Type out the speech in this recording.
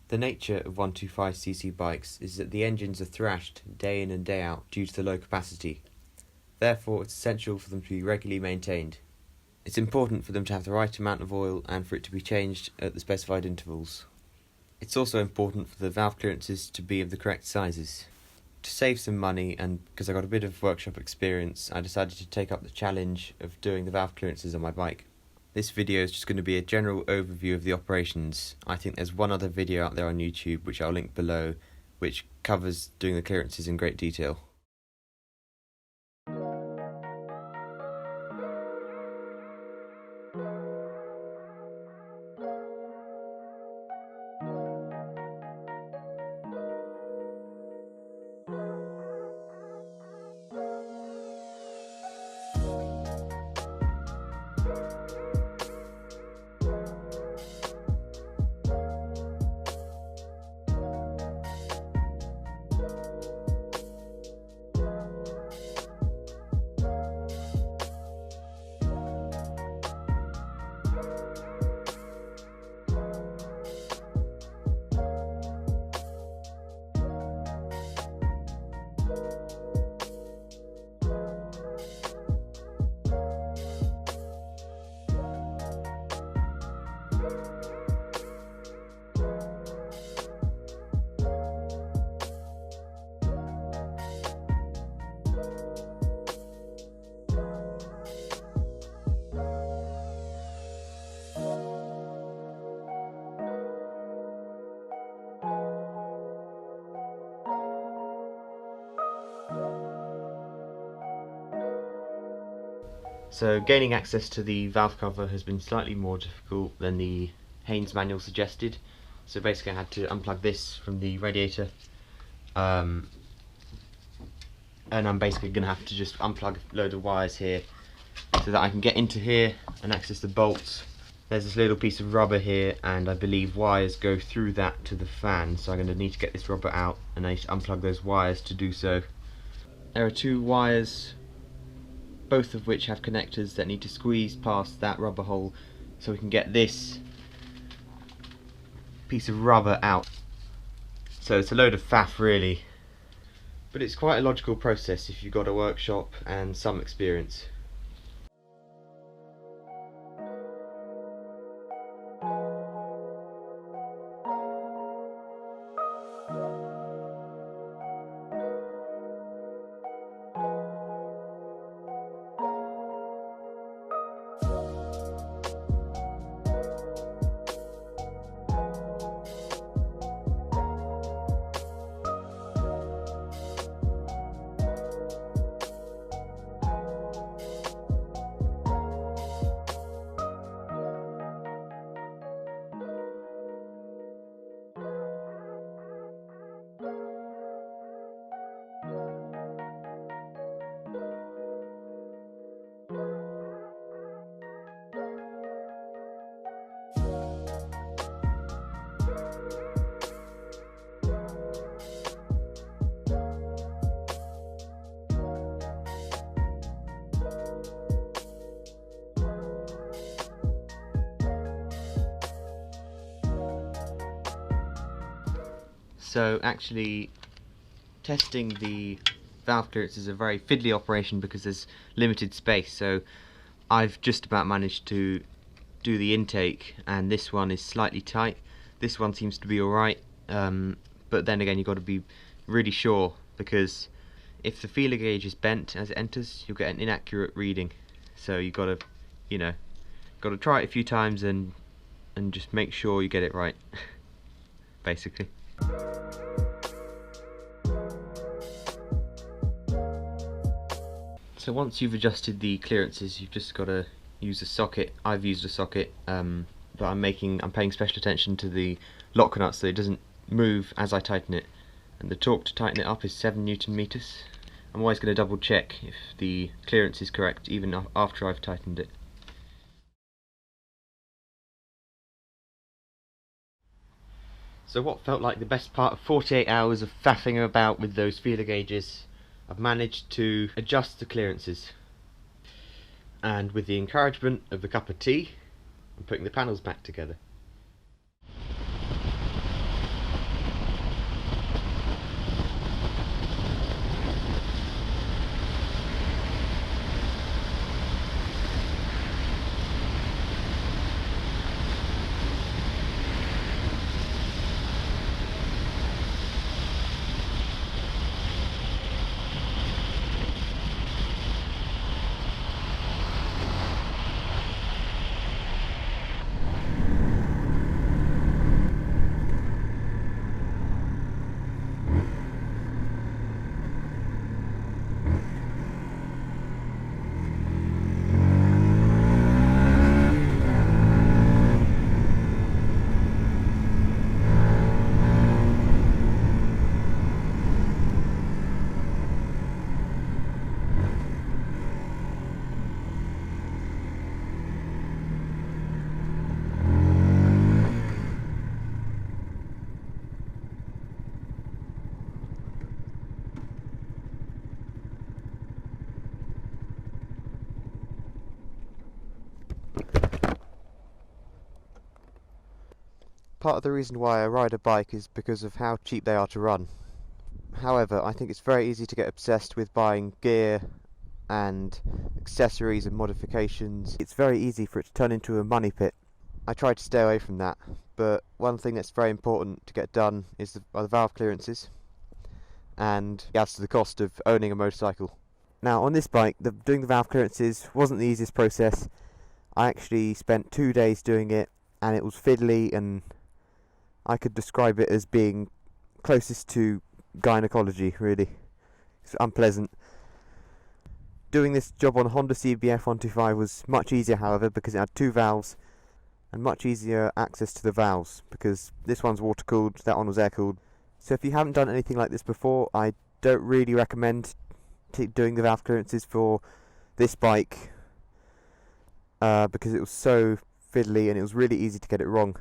The nature of 125cc bikes is that the engines are thrashed day in and day out due to the low capacity. Therefore, it's essential for them to be regularly maintained. It's important for them to have the right amount of oil and for it to be changed at the specified intervals. It's also important for the valve clearances to be of the correct sizes. To save some money, and because I got a bit of workshop experience, I decided to take up the challenge of doing the valve clearances on my bike. This video is just going to be a general overview of the operations. I think there's one other video out there on YouTube, which I'll link below, which covers doing the clearances in great detail. So gaining access to the valve cover has been slightly more difficult than the Haynes manual suggested. So basically I had to unplug this from the radiator, and I'm basically going to have to just unplug a load of wires here so that I can get into here and access the bolts. There's this little piece of rubber here, and I believe wires go through that to the fan, so I'm going to need to get this rubber out, and I need to unplug those wires to do so. There are two wires, both of which have connectors that need to squeeze past that rubber hole so we can get this piece of rubber out. So it's a load of faff really, but it's quite a logical process if you've got a workshop and some experience. So actually testing the valve clearance is a very fiddly operation because there's limited space, so I've just about managed to do the intake, and this one is slightly tight. This one seems to be alright, but then again you've got to be really sure, because if the feeler gauge is bent as it enters, you'll get an inaccurate reading. So you've got to try it a few times and just make sure you get it right basically. So once you've adjusted the clearances, you've just got to use a socket. I've used a socket, but I'm paying special attention to the lock nut so it doesn't move as I tighten it. And the torque to tighten it up is 7 Newton meters. I'm always going to double check if the clearance is correct even after I've tightened it. So what felt like the best part of 48 hours of faffing about with those feeler gauges, I've managed to adjust the clearances, and with the encouragement of a cup of tea, I'm putting the panels back together. Part of the reason why I ride a bike is because of how cheap they are to run. However, I think it's very easy to get obsessed with buying gear and accessories and modifications. It's very easy for it to turn into a money pit. I try to stay away from that, but one thing that's very important to get done are the valve clearances, and as to the cost of owning a motorcycle. Now on this bike, doing the valve clearances wasn't the easiest process. I actually spent 2 days doing it, and it was fiddly, and I could describe it as being closest to gynecology, really. It's unpleasant. Doing this job on a Honda CBF 125 was much easier, however, because it had 2 valves and much easier access to the valves, because this one's water cooled, that one was air cooled. So if you haven't done anything like this before, I don't really recommend doing the valve clearances for this bike, because it was so fiddly and it was really easy to get it wrong.